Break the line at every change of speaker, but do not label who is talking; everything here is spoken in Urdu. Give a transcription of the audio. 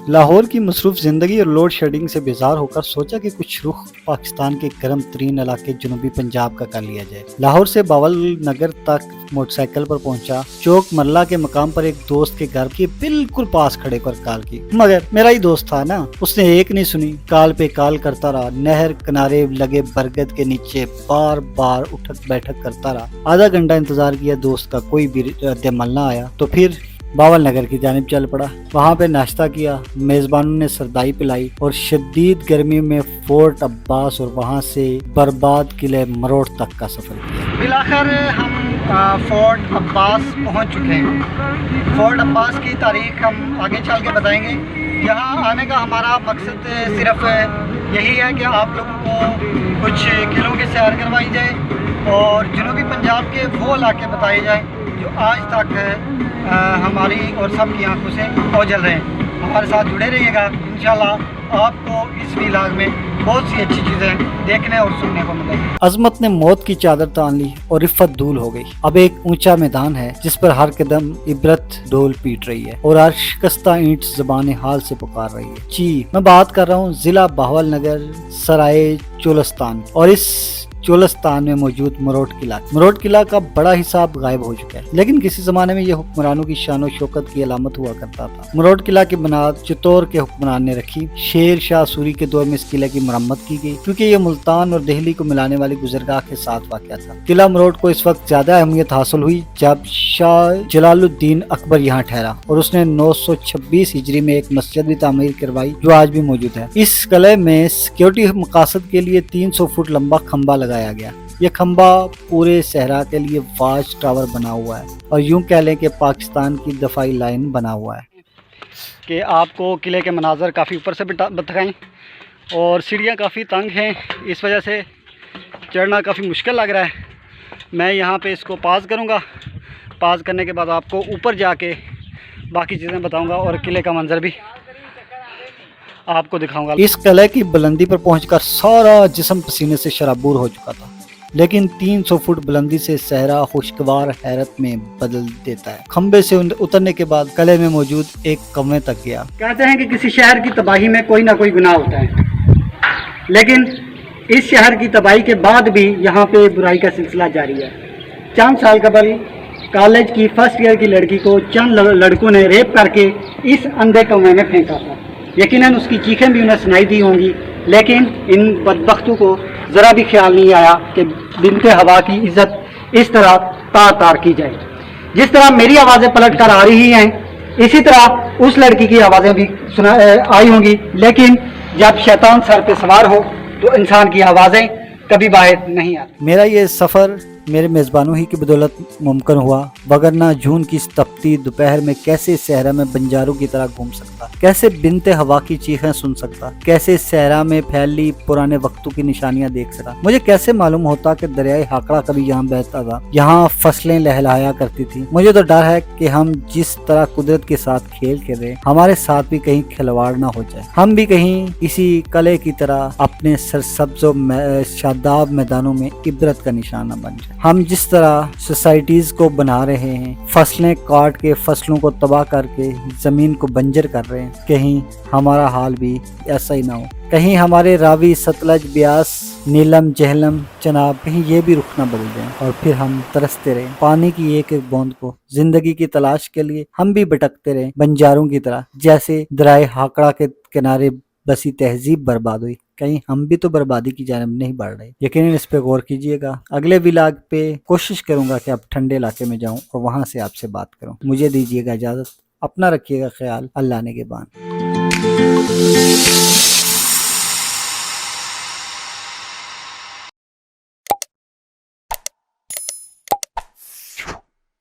لاہور کی مصروف زندگی اور لوڈ شیڈنگ سے بیزار ہو کر سوچا کہ کچھ رخ پاکستان کے گرم ترین علاقے جنوبی پنجاب کا کر لیا جائے۔ لاہور سے باول نگر تک موٹر سائیکل پر پہنچا، چوک مرلا کے مقام پر ایک دوست کے گھر کے بالکل پاس کھڑے کر کال کی، مگر میرا ہی دوست تھا نا، اس نے ایک نہیں سنی، کال پہ کال کرتا رہا، نہر کنارے لگے برگد کے نیچے بار بار اٹھک بیٹھک کرتا رہا۔ آدھا گھنٹہ انتظار کیا، دوست کا کوئی بھی رد عمل نہ آیا تو پھر باول نگر کی جانب چل پڑا۔ وہاں پہ ناشتہ کیا، میزبانوں نے سردائی پلائی اور شدید گرمی میں فورٹ عباس اور وہاں سے برباد قلعہ مروڑ تک کا سفر کیا۔ بالآخر ہم فورٹ عباس پہنچ چکے ہیں۔ فورٹ عباس کی تاریخ ہم آگے چل کے بتائیں گے۔ یہاں آنے کا ہمارا مقصد صرف یہی ہے کہ آپ لوگوں کو کچھ قلعوں کی سیر کروائی جائے اور جنوبی پنجاب کے وہ علاقے بتائے جائیں جو آج تک ہماری اور سب کی آنکھوں سے اوجھل رہے ہیں۔ ہمارے ساتھ جڑے رہیے گا، انشاءاللہ آپ کو اس ویلاگ میں بہت سی اچھی چیزیں دیکھنے اور سننے کو ملیں گی۔ عظمت نے موت کی چادر تان لی اور عفت دھول ہو گئی۔ اب ایک اونچا میدان ہے جس پر ہر قدم عبرت ڈول پیٹ رہی ہے اور ہر شکستہ اینٹ زبان حال سے پکار رہی ہے۔ جی میں بات کر رہا ہوں ضلع باول نگر سرائے چولستان اور اس چولستان میں موجود مروڑ قلعہ۔ مروڑ قلعہ کا بڑا حصہ غائب ہو چکا ہے، لیکن کسی زمانے میں یہ حکمرانوں کی شان و شوکت کی علامت ہوا کرتا تھا۔ مروڑ قلعہ کی بنیاد چتور کے حکمران نے رکھی۔ شیر شاہ سوری کے دور میں اس قلعے کی مرمت کی گئی کیونکہ یہ ملتان اور دہلی کو ملانے والی گزرگاہ کے ساتھ واقع تھا۔ قلعہ مروڑ کو اس وقت زیادہ اہمیت حاصل ہوئی جب شاہ جلال الدین اکبر یہاں ٹھہرا اور اس نے 926 ہجری میں ایک مسجد بھی تعمیر کروائی جو آج بھی موجود ہے۔ اس قلعے میں سیکیورٹی مقاصد کے لیے 300 فٹ لمبا کھمبا لگایا گیا۔ یہ کھمبا پورے صحرا کے لیے واچ ٹاور بنا ہوا ہے اور یوں کہہ لیں کہ پاکستان کی دفاعی لائن بنا ہوا ہے۔ کہ آپ کو قلعے کے مناظر کافی اوپر سے بتائیں اور سیڑھیاں کافی تنگ ہیں، اس وجہ سے چڑھنا کافی مشکل لگ رہا ہے۔ میں یہاں پہ اس کو پاز کروں گا، پاز کرنے کے بعد آپ کو اوپر جا کے باقی چیزیں بتاؤں گا اور قلعے کا منظر بھی آپ کو دکھاؤں گا۔ اس قلعے کی بلندی پر پہنچ کر سارا جسم پسینے سے شرابور ہو چکا تھا، لیکن 300 فٹ بلندی سے صحرا خوشگوار حیرت میں بدل دیتا ہے۔ کھمبے سے اترنے کے بعد قلعے میں موجود ایک کنویں تک گیا۔ کہتے ہیں کہ کسی شہر کی تباہی میں کوئی نہ کوئی گناہ ہوتا ہے، لیکن اس شہر کی تباہی کے بعد بھی یہاں پہ برائی کا سلسلہ جاری ہے۔ چند سال قبل کالج کی فرسٹ ایئر کی لڑکی کو چند لڑکوں نے ریپ کر کے اس اندھے کنویں میں پھینکا تھا۔ یقیناً اس کی چیخیں بھی انہیں سنائی دی ہوں گی، لیکن ان بدبختوں کو ذرا بھی خیال نہیں آیا کہ بنت ہوا کی عزت اس طرح تار کی جائے۔ جس طرح میری آوازیں پلٹ کر آ رہی ہیں، اسی طرح اس لڑکی کی آوازیں بھی آئی ہوں گی، لیکن جب شیطان سر پہ سوار ہو تو انسان کی آوازیں کبھی باہر نہیں آتی۔ میرا یہ سفر میرے میزبانوں ہی کی بدولت ممکن ہوا، وگرنہ جون کی اس تپتی دوپہر میں کیسے صحرا میں بنجاروں کی طرح گھوم سکتا، کیسے بنت ہوا کی چیخیں سن سکتا، کیسے صحرا میں پھیلی پرانے وقتوں کی نشانیاں دیکھ سکتا۔ مجھے کیسے معلوم ہوتا کہ دریائے ہاکڑا کبھی یہاں بہتا تھا، یہاں فصلیں لہلایا کرتی تھی۔ مجھے تو ڈر ہے کہ ہم جس طرح قدرت کے ساتھ کھیل کر رہے ہمارے ساتھ بھی کہیں کھلواڑ نہ ہو جائے، ہم بھی کہیں اسی قلعے کی طرح اپنے سرسبز و شاداب میدانوں میں عبرت کا نشان نہ بن جائے۔ ہم جس طرح سوسائٹیز کو بنا رہے ہیں، فصلیں کاٹ کے فصلوں کو تباہ کر کے زمین کو بنجر کر رہے ہیں، کہیں ہمارا حال بھی ایسا ہی نہ ہو، کہیں ہمارے راوی ستلج بیاس نیلم جہلم چناب کہیں یہ بھی رخ نہ بدل جائیں اور پھر ہم ترستے رہیں پانی کی ایک ایک بوند کو۔ زندگی کی تلاش کے لیے ہم بھی بھٹکتے رہیں بنجاروں کی طرح، جیسے دریائے ہاکڑا کے کنارے بسی تہذیب برباد ہوئی، کہیں ہم بھی تو بربادی کی جانب نہیں بڑھ رہے۔ یقیناً اس پہ غور کیجئے گا۔ اگلے ولاگ پہ کوشش کروں گا کہ اب ٹھنڈے علاقے میں جاؤں اور وہاں سے آپ سے بات کروں۔ مجھے دیجیے گا اجازت، اپنا رکھیے گا خیال، اللہ نگہبان۔